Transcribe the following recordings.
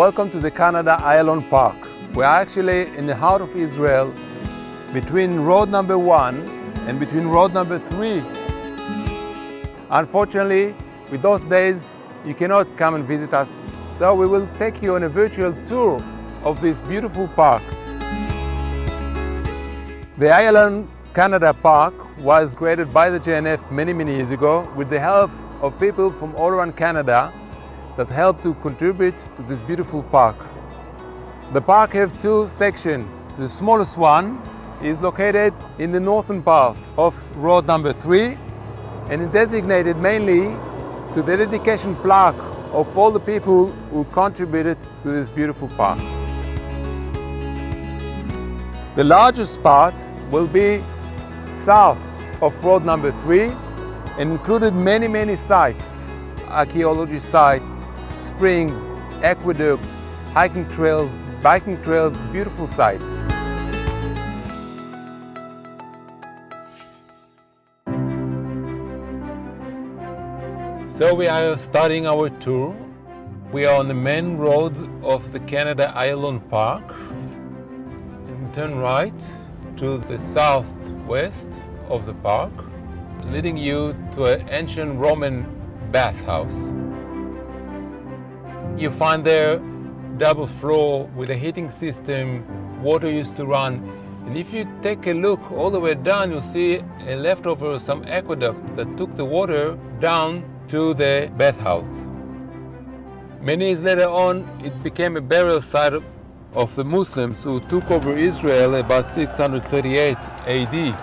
Welcome to the Canada Ayalon Park. We're actually in the heart of Israel, between road number 1 and between road number 3. Unfortunately, with those days, you cannot come and visit us, so we will take you on a virtual tour of this beautiful park. The Ayalon Canada Park was created by the JNF many years ago with the help of people from all around Canada that helped to contribute to this beautiful park. The park has 2 sections. The smallest one is located in the northern part of road number 3 and is designated mainly to the dedication plaque of all the people who contributed to this beautiful park. The largest part will be south of road number 3 and included many sites, archaeology sites, springs, aqueduct, hiking trails, biking trails, beautiful sites. So we are starting our tour. We are on the main road of the Canada Ayalon Park. Turn right to the southwest of the park, leading you to an ancient Roman bathhouse. You find there double floor with a heating system, water used to run. And if you take a look all the way down, you'll see a leftover, some aqueduct that took the water down to the bathhouse. Many years later on, it became a burial site of the Muslims who took over Israel about 638 AD.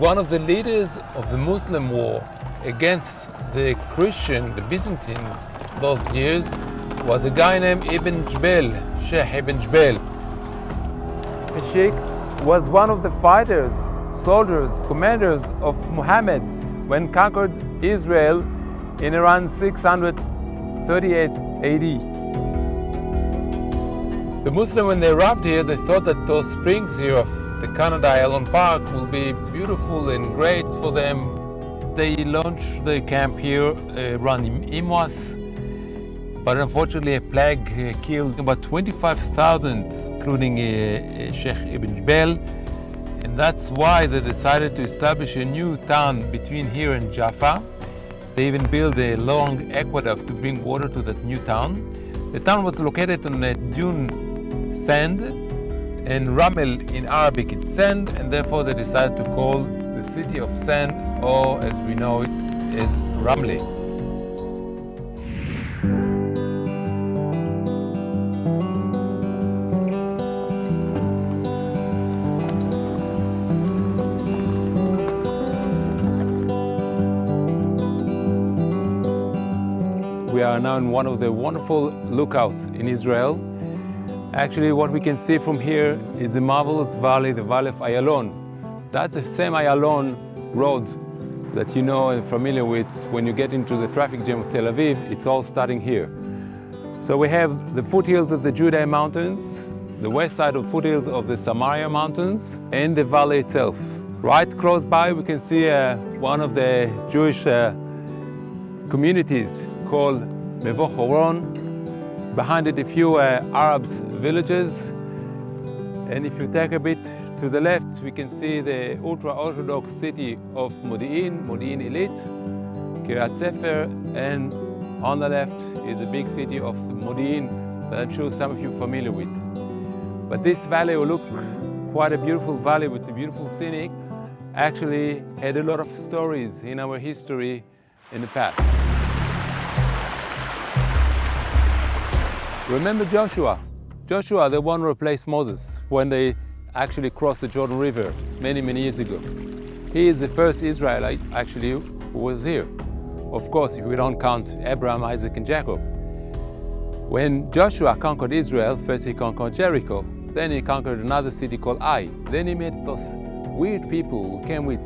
One of the leaders of the Muslim war against the Christian, the Byzantines, those years, was a guy named Ibn Jbel, Sheikh Ibn Jbel. The Sheikh was one of the fighters, soldiers, commanders of Muhammad when conquered Israel in around 638 AD. The Muslims, when they arrived here, they thought that those springs here of the Canada Ayalon Park will be beautiful and great for them. They launched the camp here around Imwas, but unfortunately a plague killed about 25,000, including Sheikh Ibn Jbel, and that's why they decided to establish a new town between here and Jaffa. They even built a long aqueduct to bring water to that new town. The town was located on a dune sand, and Ramel in Arabic it's sand, and therefore they decided to call the city of sand, or as we know it, is Ramle. We are now in one of the wonderful lookouts in Israel. Actually, what we can see from here is a marvelous valley, the Valley of Ayalon. That's the same Ayalon road that you know and familiar with when you get into the traffic jam of Tel Aviv. It's all starting here. So we have the foothills of the Judean Mountains, the west side of foothills of the Samaria Mountains, and the valley itself. Right close by, we can see one of the Jewish communities called Mevo Horon. Behind it, a few Arab villages. And if you take a bit to the left, we can see the ultra-Orthodox city of Modi'in Illit, Kiryat Sefer, and on the left is the big city of Modi'in that I'm sure some of you are familiar with. But this valley will look quite a beautiful valley with a beautiful scenic, actually had a lot of stories in our history in the past. Remember Joshua? Joshua, the one who replaced Moses when they actually crossed the Jordan River many years ago. He is the first Israelite actually who was here. Of course, if we don't count Abraham, Isaac, and Jacob. When Joshua conquered Israel, first he conquered Jericho, then he conquered another city called Ai. Then he met those weird people who came with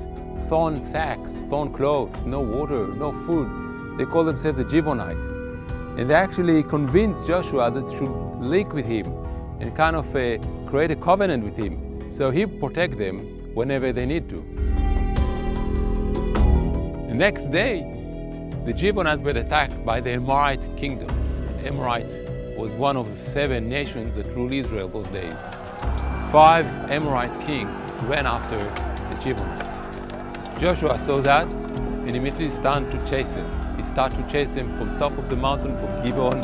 thorn sacks, thorn clothes, no water, no food. They called themselves the Gibeonites. And they actually convinced Joshua that they should link with him and kind of create a covenant with him, so he protect them whenever they need to. The next day, the Gibeonites were attacked by the Amorite kingdom. Amorite was one of the 7 nations that ruled Israel those days. 5 Amorite kings ran after the Gibeonites. Joshua saw that and immediately started to chase them. He started to chase them from top of the mountain, from Gibeon.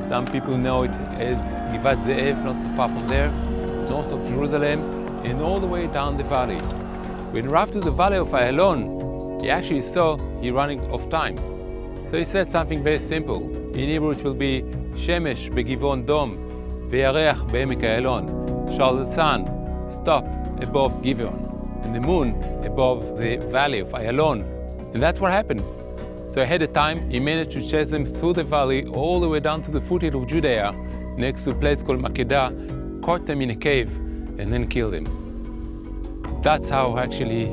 Some people know it as Givat Ze'ev, not so far from there, north of Jerusalem, and all the way down the valley. When he arrived to the valley of Ayalon, he actually saw he running off time. So he said something very simple. In Hebrew it will be Shemesh begivon dom, ve'yareach be'emek Ayalon. Shall the sun stop above Gibeon and the moon above the valley of Ayalon? And that's what happened. So ahead of time, he managed to chase them through the valley all the way down to the foothill of Judea, next to a place called Maccabees, caught them in a cave, and then killed them. That's how actually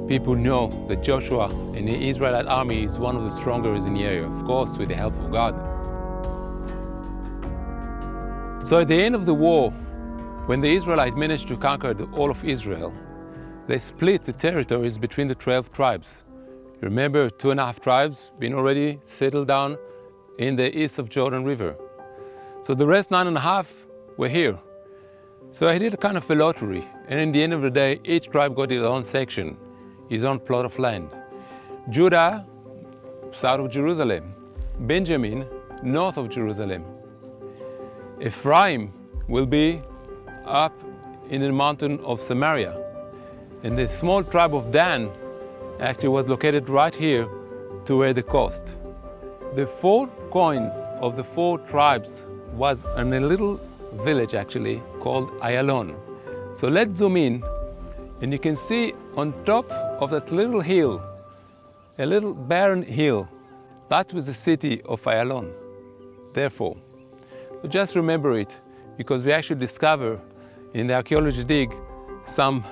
people know that Joshua and the Israelite army is one of the strongest in the area, of course, with the help of God. So at the end of the war, when the Israelites managed to conquer all of Israel, they split the territories between the 12 tribes. You remember 2.5 tribes being already settled down in the east of Jordan River. So the rest 9.5 were here. So I did a kind of a lottery, and in the end of the day, each tribe got its own section, his own plot of land. Judah, south of Jerusalem. Benjamin, north of Jerusalem. Ephraim will be up in the mountain of Samaria. And the small tribe of Dan actually was located right here toward the coast. The 4 coins of the 4 tribes was in a little village actually called Ayalon. So let's zoom in, and you can see on top of that little hill, a little barren hill, that was the city of Ayalon. Therefore, so just remember it, because we actually discover in the archaeology dig some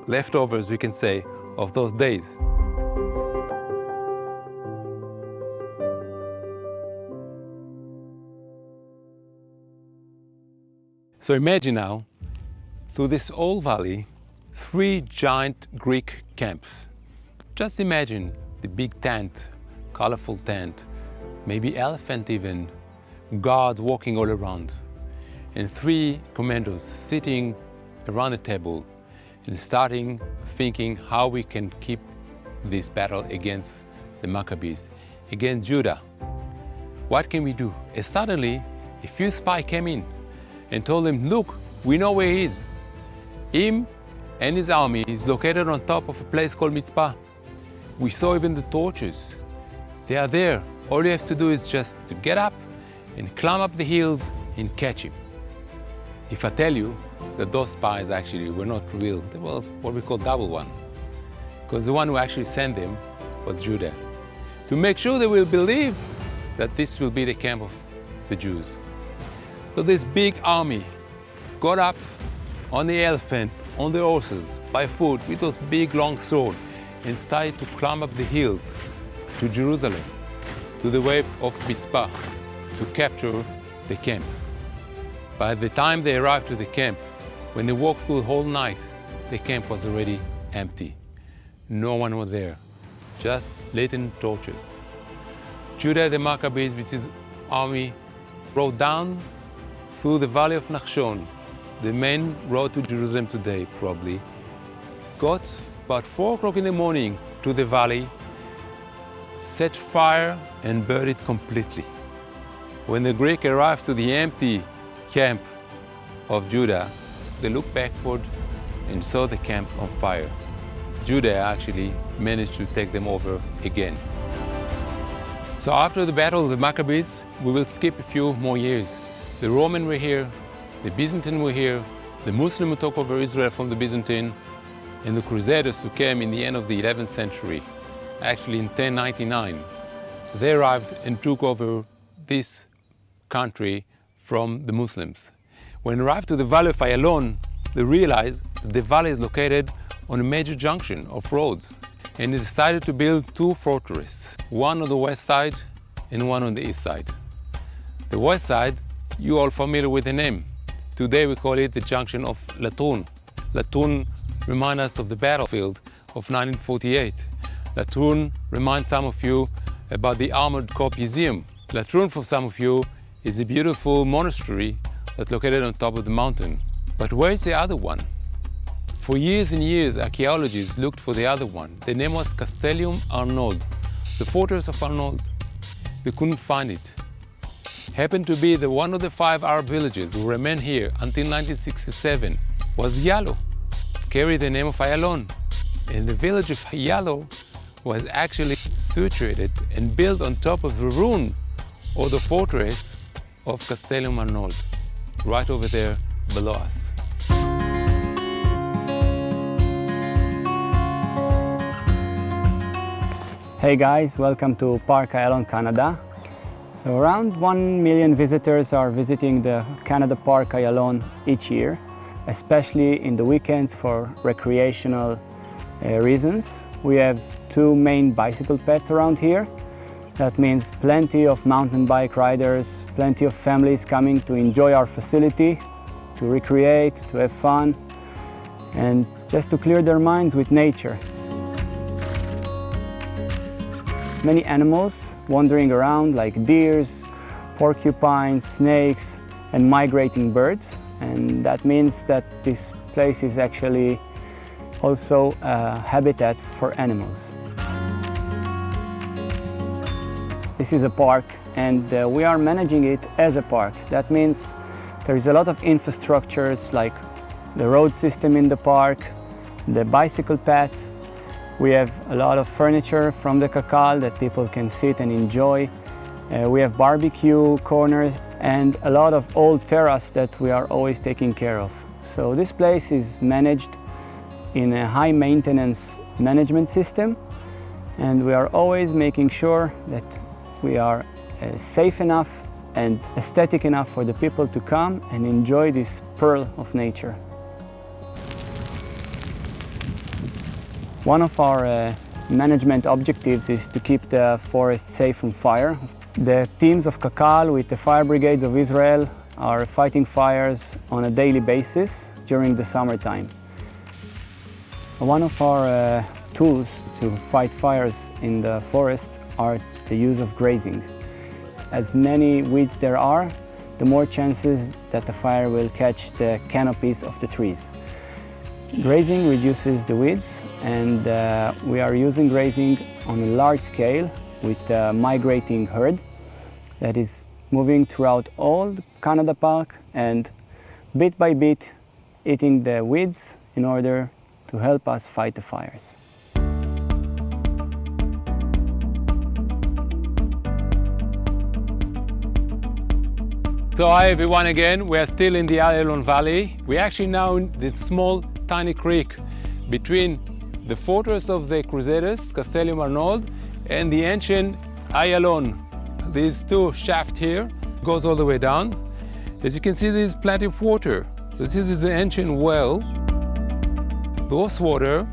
leftovers, we can say, of those days. So imagine now, through this old valley, 3 giant Greek camps. Just imagine the big tent, colorful tent, maybe elephant even, guards walking all around, and 3 commandos sitting around a table and starting thinking how we can keep this battle against the Maccabees, against Judah. What can we do? And suddenly, a few spies came in and told him, look, we know where he is. Him and his army is located on top of a place called Mitzpah. We saw even the torches. They are there. All you have to do is just to get up and climb up the hills and catch him. If I tell you that those spies actually were not real, they were what we call double one. Because the one who actually sent them was Judah. To make sure they will believe that this will be the camp of the Jews. So this big army got up on the elephant, on the horses, by foot, with those big long swords, and started to climb up the hills to Jerusalem, to the way of Mitzpah, to capture the camp. By the time they arrived to the camp, when they walked through the whole night, the camp was already empty. No one was there, just lit torches. Judah the Maccabees with his army rode down through the valley of Nachshon, the main road to Jerusalem today probably, got about 4 o'clock in the morning to the valley, set fire and burned it completely. When the Greeks arrived to the empty camp of Judah, they looked backward and saw the camp on fire. Judah actually managed to take them over again. So after the battle of the Maccabees, we will skip a few more years. The Romans were here, the Byzantine were here, the Muslims who took over Israel from the Byzantine, and the Crusaders who came in the end of the 11th century, actually in 1099. They arrived and took over this country from the Muslims. When they arrived to the valley of Ayalon, they realized that the valley is located on a major junction of roads, and they decided to build 2 fortresses, one on the west side and one on the east side. The west side, you all familiar with the name. Today we call it the junction of Latrun. Latrun reminds us of the battlefield of 1948. Latrun reminds some of you about the Armored Corps Museum. Latrun, for some of you, is a beautiful monastery that's located on top of the mountain. But where is the other one? For years and years, archaeologists looked for the other one. The name was Castellum Arnold, the fortress of Arnold. They couldn't find it. Happened to be one of the 5 Arab villages who remained here until 1967 was Yalo, carried the name of Ayalon. And the village of Yalo was actually situated and built on top of the ruin or the fortress of Castellum Arnold, right over there below us. Hey guys, welcome to Park Ayalon, Canada. So around 1 million visitors are visiting the Canada Park Ayalon each year, especially in the weekends for recreational reasons. We have 2 main bicycle paths around here. That means plenty of mountain bike riders, plenty of families coming to enjoy our facility, to recreate, to have fun, and just to clear their minds with nature. Many animals wandering around like deers, porcupines, snakes, and migrating birds. And that means that this place is actually also a habitat for animals. This is a park, and we are managing it as a park. That means there is a lot of infrastructures like the road system in the park, the bicycle path. We have a lot of furniture from the KKL that people can sit and enjoy. We have barbecue corners and a lot of old terrace that we are always taking care of. So this place is managed in a high maintenance management system, and we are always making sure that we are safe enough and aesthetic enough for the people to come and enjoy this pearl of nature. One of our management objectives is to keep the forest safe from fire. The teams of KKL with the fire brigades of Israel are fighting fires on a daily basis during the summertime. One of our tools to fight fires in the forest are the use of grazing. As many weeds there are, the more chances that the fire will catch the canopies of the trees. Grazing reduces the weeds, and we are using grazing on a large scale with a migrating herd that is moving throughout all the Canada Park and bit by bit eating the weeds in order to help us fight the fires. So hi everyone again, we are still in the Ayalon Valley. We're actually now in the small tiny creek between the fortress of the Crusaders, Castellum Arnold, and the ancient Ayalon. These 2 shafts here goes all the way down. As you can see, there's plenty of water. This is the ancient well. Those water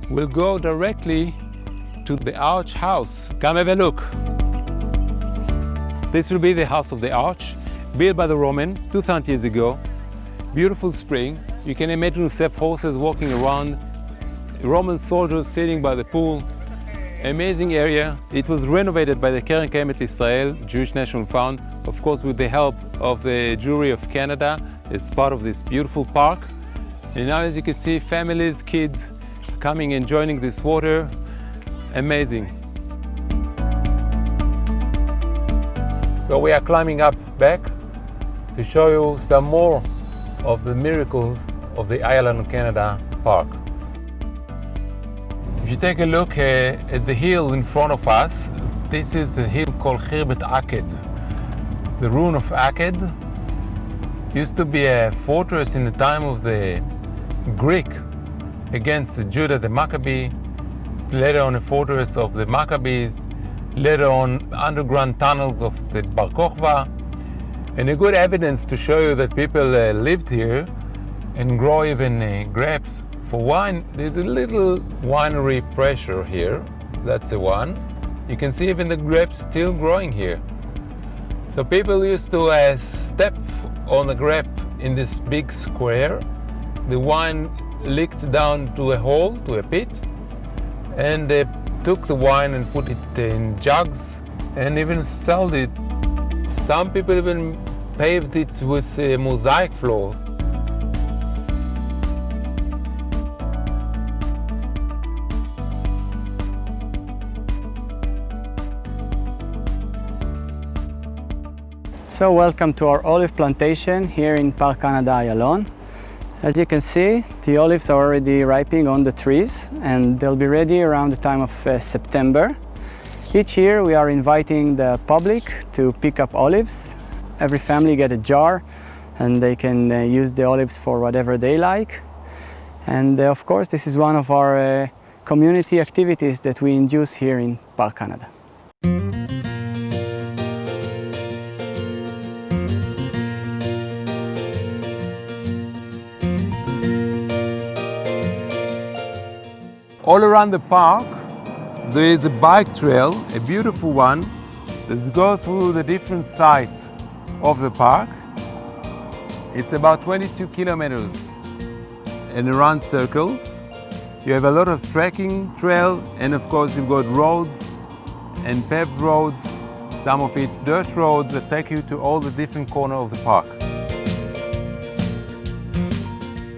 will go directly to the arch house. Come have a look. This will be the house of the arch, built by the Roman 2,000 years ago. Beautiful spring. You can imagine yourself horses walking around, Roman soldiers sitting by the pool. Amazing area. It was renovated by the KKL-JNF, Jewish National Fund, of course with the help of the Jury of Canada as part of this beautiful park. And now, as you can see, families, kids coming and joining this water. Amazing. So we are climbing up back to show you some more of the miracles of the Ayalon, Canada Park. If you take a look at the hill in front of us, this is a hill called Khirbet Aked. The ruin of Aked used to be a fortress in the time of the Greek against Judah the Maccabee, later on a fortress of the Maccabees, later on underground tunnels of the Bar Kokhba, and a good evidence to show you that people lived here and grow even grapes. For wine, there's a little winery pressure here. That's the one. You can see even the grapes still growing here. So people used to step on a grape in this big square. The wine leaked down to a hole, to a pit, and the took the wine and put it in jugs and even sold it. Some people even paved it with a mosaic floor. So welcome to our olive plantation here in Park Canada Ayalon. As you can see, the olives are already ripening on the trees and they'll be ready around the time of September. Each year we are inviting the public to pick up olives. Every family get a jar and they can use the olives for whatever they like. And of course this is one of our community activities that we induce here in Park Canada. All around the park there is a bike trail, a beautiful one, that goes through the different sites of the park. It's about 22 kilometers and around circles. You have a lot of trekking trail, and of course you've got roads and paved roads, some of it dirt roads that take you to all the different corners of the park.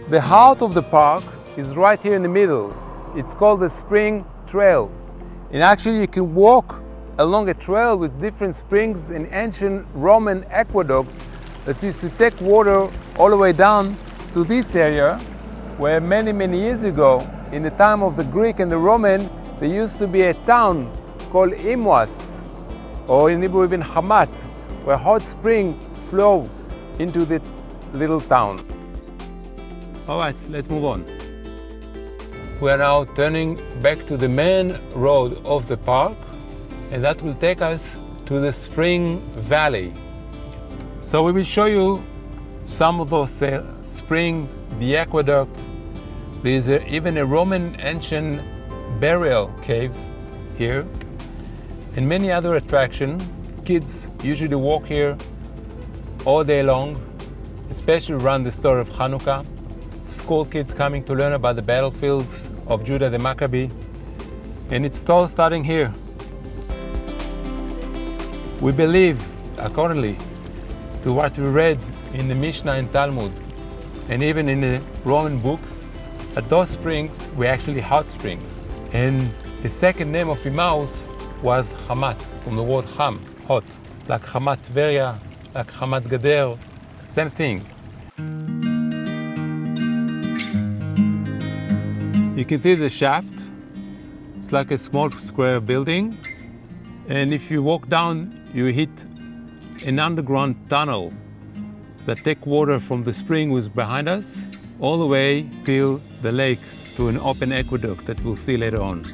The heart of the park is right here in the middle. It's called the Spring Trail. And actually you can walk along a trail with different springs in ancient Roman aqueduct that used to take water all the way down to this area, where many years ago, in the time of the Greek and the Roman, there used to be a town called Imwas, or in Hebrew even Hamat, where hot spring flow into this little town. All right, let's move on. We are now turning back to the main road of the park, and that will take us to the Spring Valley. So we will show you some of those springs, the aqueduct. There is even a Roman ancient burial cave here, and many other attractions. Kids usually walk here all day long, especially around the story of Hanukkah. School kids coming to learn about the battlefields of Judah the Maccabee, and it's all starting here. We believe, accordingly to what we read in the Mishnah and Talmud, and even in the Roman books, that those springs were actually hot springs. And the second name of Emmaus was Hamat, from the word Ham, hot, like Hamat Tveria, like Hamat Gader, same thing. You can see the shaft. It's like a small square building, and if you walk down you hit an underground tunnel that takes water from the spring which is behind us all the way to the lake, to an open aqueduct that we'll see later on.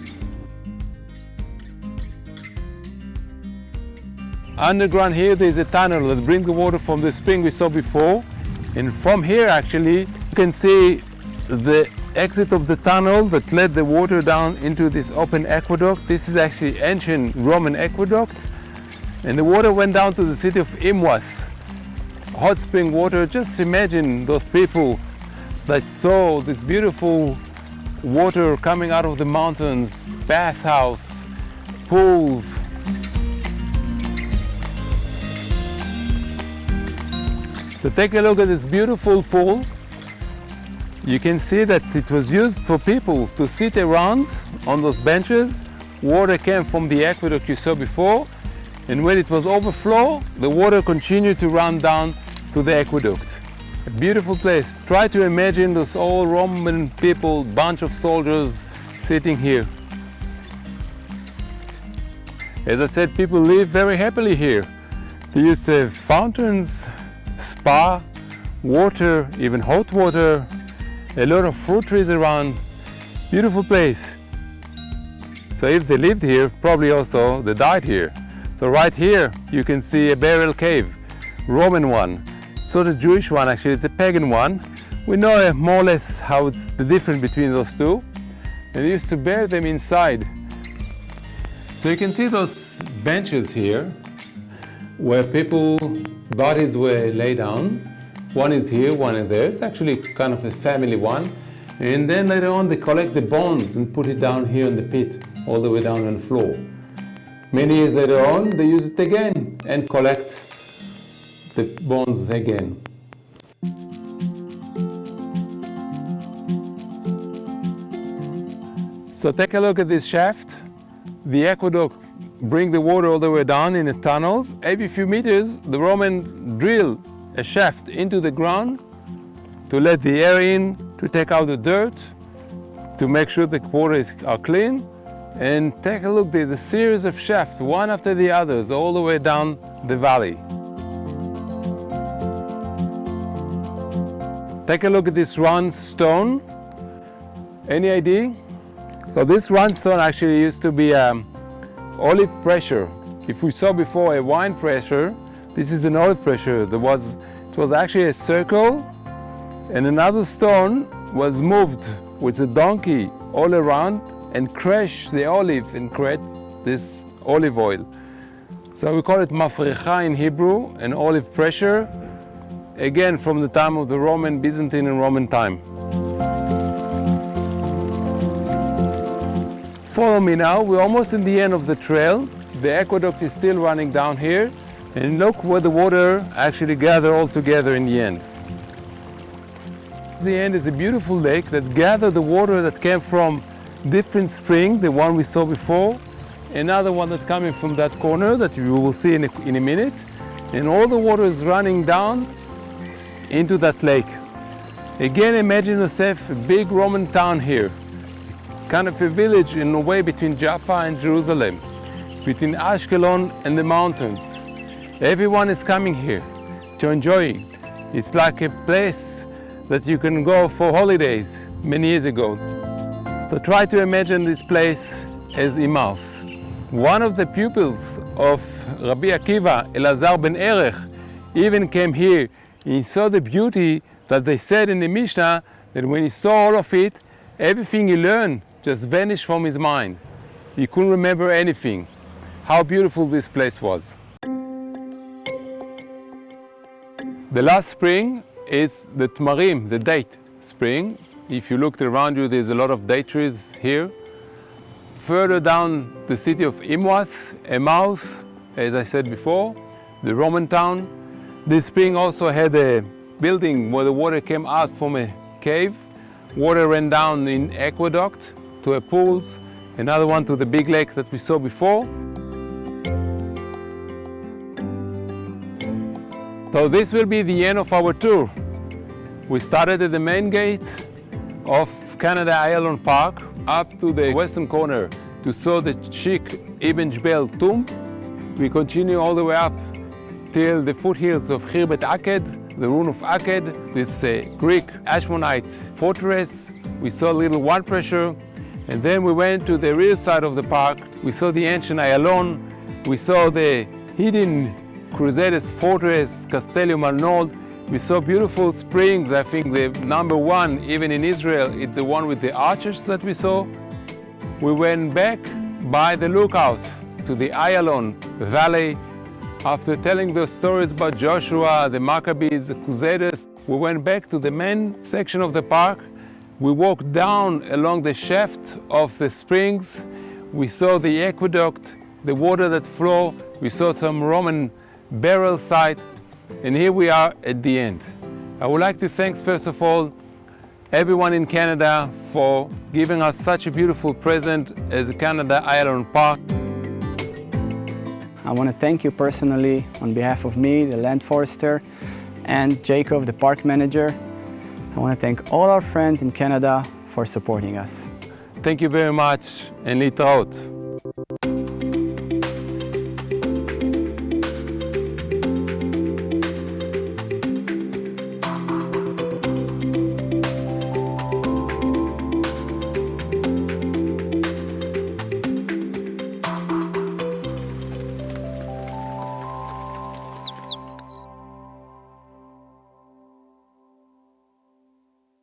Underground here there's a tunnel that brings the water from the spring we saw before, and from here actually you can see the exit of the tunnel that led the water down into this open aqueduct. This is actually ancient Roman aqueduct, and the water went down to the city of Imwas. Hot spring water. Just imagine those people that saw this beautiful water coming out of the mountains, bathhouse, pools. So take a look at this beautiful pool. You can see that it was used for people to sit around on those benches. Water came from the aqueduct you saw before, and when it was overflow, the water continued to run down to the aqueduct. A beautiful place. Try to imagine those old Roman people, bunch of soldiers sitting here. As I said, people live very happily here. They used to have fountains, spa, water, even hot water, a lot of fruit trees around. Beautiful place. So if they lived here, probably also they died here. So right here you can see a burial cave, Roman one. So the Jewish one, actually it's a pagan one. We know more or less how it's the difference between those two. And they used to bury them inside. So you can see those benches here where people's bodies were laid down. One is here, one is there. It's actually kind of a family one. And then later on they collect the bones and put it down here in the pit. all the way down on the floor. Many years later on, they use it again and collect the bones again. So take a look at this shaft. The aqueduct bring the water all the way down in the tunnels. Every few meters, the Roman drill a shaft into the ground to let the air in, to take out the dirt, to make sure the waters are clean. And take a look, there's a series of shafts, one after the others, all the way down the valley. Take a look at this round stone. Any idea? So this round stone actually used to be olive pressure. If we saw before a wine pressure, this is an olive pressure. It was actually a circle, and another stone was moved with a donkey all around and crush the olive and create this olive oil. So we call it mafrecha in Hebrew, an olive pressure, again from the time of the Roman, Byzantine and Roman time. Follow me now, we're almost in the end of the trail. The aqueduct is still running down here, and look where the water actually gather all together in the end. The end is a beautiful lake that gathered the water that came from different springs, the one we saw before, another one that's coming from that corner that you will see in a minute, and all the water is running down into that lake. Again, imagine yourself a big Roman town here, kind of a village in a way between Jaffa and Jerusalem, between Ashkelon and the mountains. Everyone is coming here to enjoy it. It's like a place that you can go for holidays many years ago. So try to imagine this place as Emmaus. One of the pupils of Rabbi Akiva, Elazar ben Erech, even came here. He saw the beauty that they said in the Mishnah, that when he saw all of it, everything he learned just vanished from his mind. He couldn't remember anything. How beautiful this place was. The last spring is the Tmarim, the date spring. If you looked around you, there's a lot of date trees here. Further down the city of Emmaus, as I said before, the Roman town. This spring also had a building where the water came out from a cave. Water ran down in aqueduct to a pools, another one to the big lake that we saw before. So this will be the end of our tour. We started at the main gate of Canada Ayalon Park up to the western corner to saw the chic Ibn Jbel tomb. We continue all the way up till the foothills of Khirbet Aked, the ruin of Aked, this Greek Ashmonite fortress. We saw a little wine pressure, and then we went to the rear side of the park. We saw the ancient Ayalon. We saw the hidden Crusaders fortress, Castellum Arnold. We saw beautiful springs. I think the number one, even in Israel, is the one with the arches that we saw. We went back by the lookout to the Ayalon Valley. After telling the stories about Joshua, the Maccabees, the Crusaders, we went back to the main section of the park. We walked down along the shaft of the springs. We saw the aqueduct, the water that flow. We saw some Roman burial site. And here we are at the end. I would like to thank, first of all, everyone in Canada for giving us such a beautiful present as the Canada Ayalon Park. I want to thank you personally on behalf of me, the land forester, and Jacob, the park manager. I want to thank all our friends in Canada for supporting us. Thank you very much, and litraot.